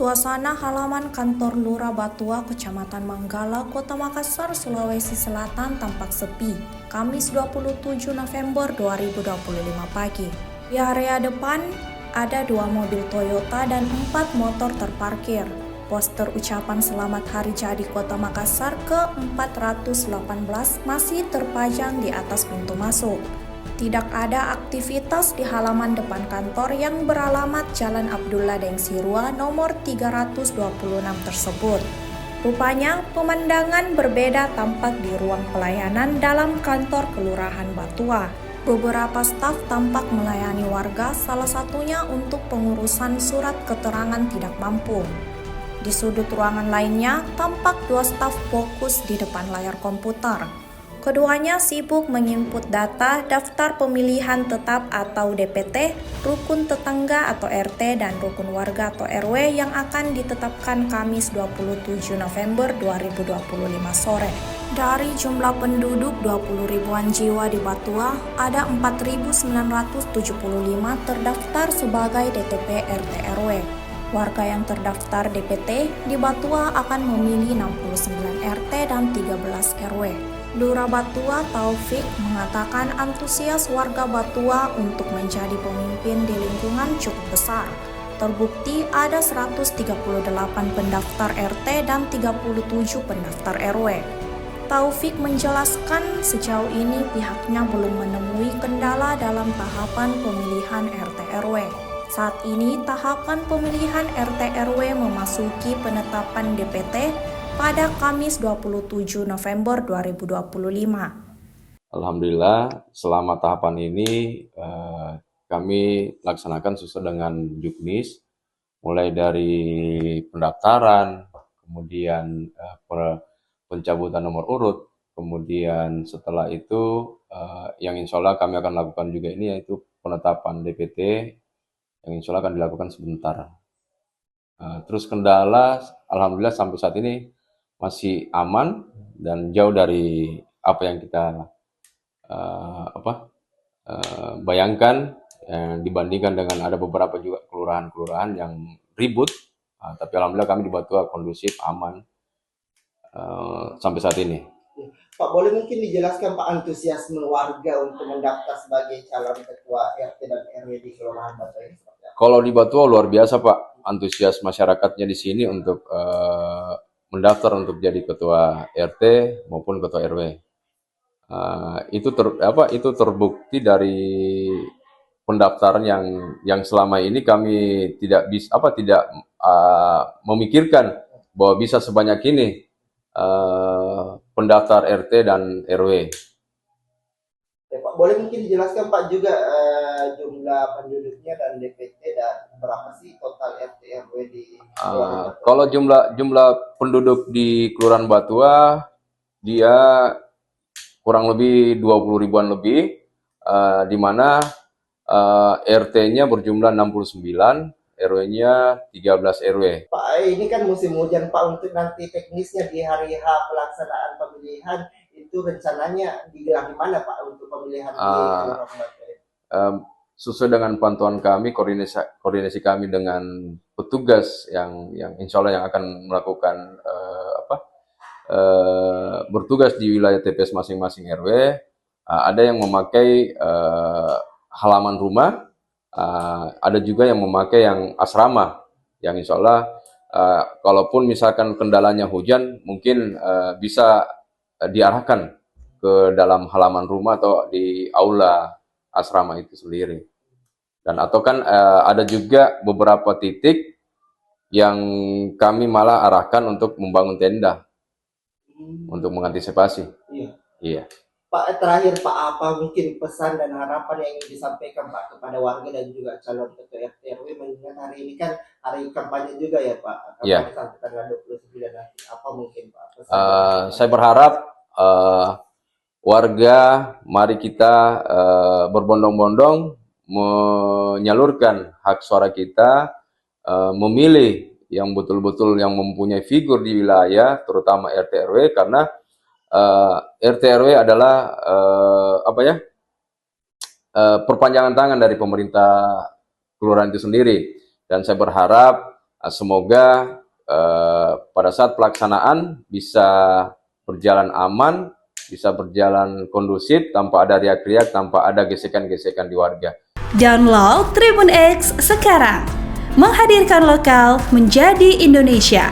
Suasana halaman kantor Lurah Batua, Kecamatan Manggala, Kota Makassar, Sulawesi Selatan tampak sepi. Kamis 27 November 2025 pagi. Di area depan ada 2 mobil Toyota dan 4 motor terparkir. Poster ucapan selamat hari jadi Kota Makassar ke-418 masih terpajang di atas pintu masuk. Tidak ada aktivitas di halaman depan kantor yang beralamat Jalan Abdullah Deng Sirua nomor 326 tersebut. Rupanya pemandangan berbeda tampak di ruang pelayanan dalam kantor Kelurahan Batua. Beberapa staf tampak melayani warga, salah satunya untuk pengurusan surat keterangan tidak mampu. Di sudut ruangan lainnya, tampak 2 staf fokus di depan layar komputer. Keduanya sibuk menginput data daftar pemilihan tetap atau DPT, rukun tetangga atau RT, dan rukun warga atau RW yang akan ditetapkan Kamis 27 November 2025 sore. Dari jumlah penduduk 20 ribuan jiwa di Batua, ada 4.975 terdaftar sebagai DTP RT RW. Warga yang terdaftar DPT di Batua akan memilih 69 RT dan 13 RW. Lurah Batua Taufik mengatakan antusias warga Batua untuk menjadi pemimpin di lingkungan cukup besar. Terbukti ada 138 pendaftar RT dan 37 pendaftar RW. Taufik menjelaskan sejauh ini pihaknya belum menemui kendala dalam tahapan pemilihan RT RW. Saat ini tahapan pemilihan RT RW memasuki penetapan DPT pada Kamis 27 November 2025. Alhamdulillah, selama tahapan ini kami laksanakan sesuai dengan Juknis, mulai dari pendaftaran, kemudian pencabutan nomor urut, kemudian setelah itu yang insya Allah kami akan lakukan juga ini yaitu penetapan DPT yang insya Allah akan dilakukan sebentar. Terus kendala, alhamdulillah sampai saat ini masih aman dan jauh dari apa yang kita bayangkan, dibandingkan dengan ada beberapa juga kelurahan-kelurahan yang ribut, tapi alhamdulillah kami di Batua kondusif, aman sampai saat ini. Pak, boleh mungkin dijelaskan Pak antusiasme warga untuk mendaftar sebagai calon ketua RT dan RW di Kelurahan Batua ini? Kalau di Batua luar biasa Pak, antusias masyarakatnya di sini untuk mendaftar untuk jadi ketua RT maupun ketua RW. Itu terbukti dari pendaftaran yang selama ini kami tidak memikirkan bahwa bisa sebanyak ini pendaftar RT dan RW. Ya, Pak, boleh mungkin dijelaskan Pak juga jumlah penduduknya dan DPT dan berapa sih total RT RW di kalau jumlah penduduk di Kelurahan Batua dia kurang lebih 20 ribuan lebih, di mana RT-nya berjumlah 69, RW-nya 13 RW. Pak, ini kan musim hujan Pak, untuk nanti teknisnya di hari H pelaksanaan pemilihan itu rencananya digelar di mana Pak untuk pemilihan di Kelurahan Batua? Sesuai dengan pantauan kami, koordinasi kami dengan petugas yang insya Allah yang akan melakukan bertugas di wilayah TPS masing-masing RW, ada yang memakai halaman rumah, ada juga yang memakai yang asrama, yang insya Allah kalaupun misalkan kendalanya hujan, mungkin bisa diarahkan ke dalam halaman rumah atau di aula asrama itu sendiri. Dan atau kan ada juga beberapa titik yang kami malah arahkan untuk membangun tenda untuk mengantisipasi. Iya. Pak, terakhir Pak, apa mungkin pesan dan harapan yang ingin disampaikan Pak kepada warga dan juga calon ketua RT RW, mengingat hari ini kan hari kampanye juga ya Pak, kampanye sampai tanggal 29 nanti. Apa mungkin Pak pesan? Saya berharap warga, mari kita berbondong-bondong menyalurkan hak suara kita, memilih yang betul-betul yang mempunyai figur di wilayah, terutama RT RW, karena RT RW adalah perpanjangan tangan dari pemerintah kelurahan itu sendiri. Dan saya berharap Semoga pada saat pelaksanaan bisa berjalan aman, bisa berjalan kondusif, tanpa ada riak-riak, tanpa ada gesekan-gesekan di warga. Download Tribun X sekarang, menghadirkan lokal menjadi Indonesia.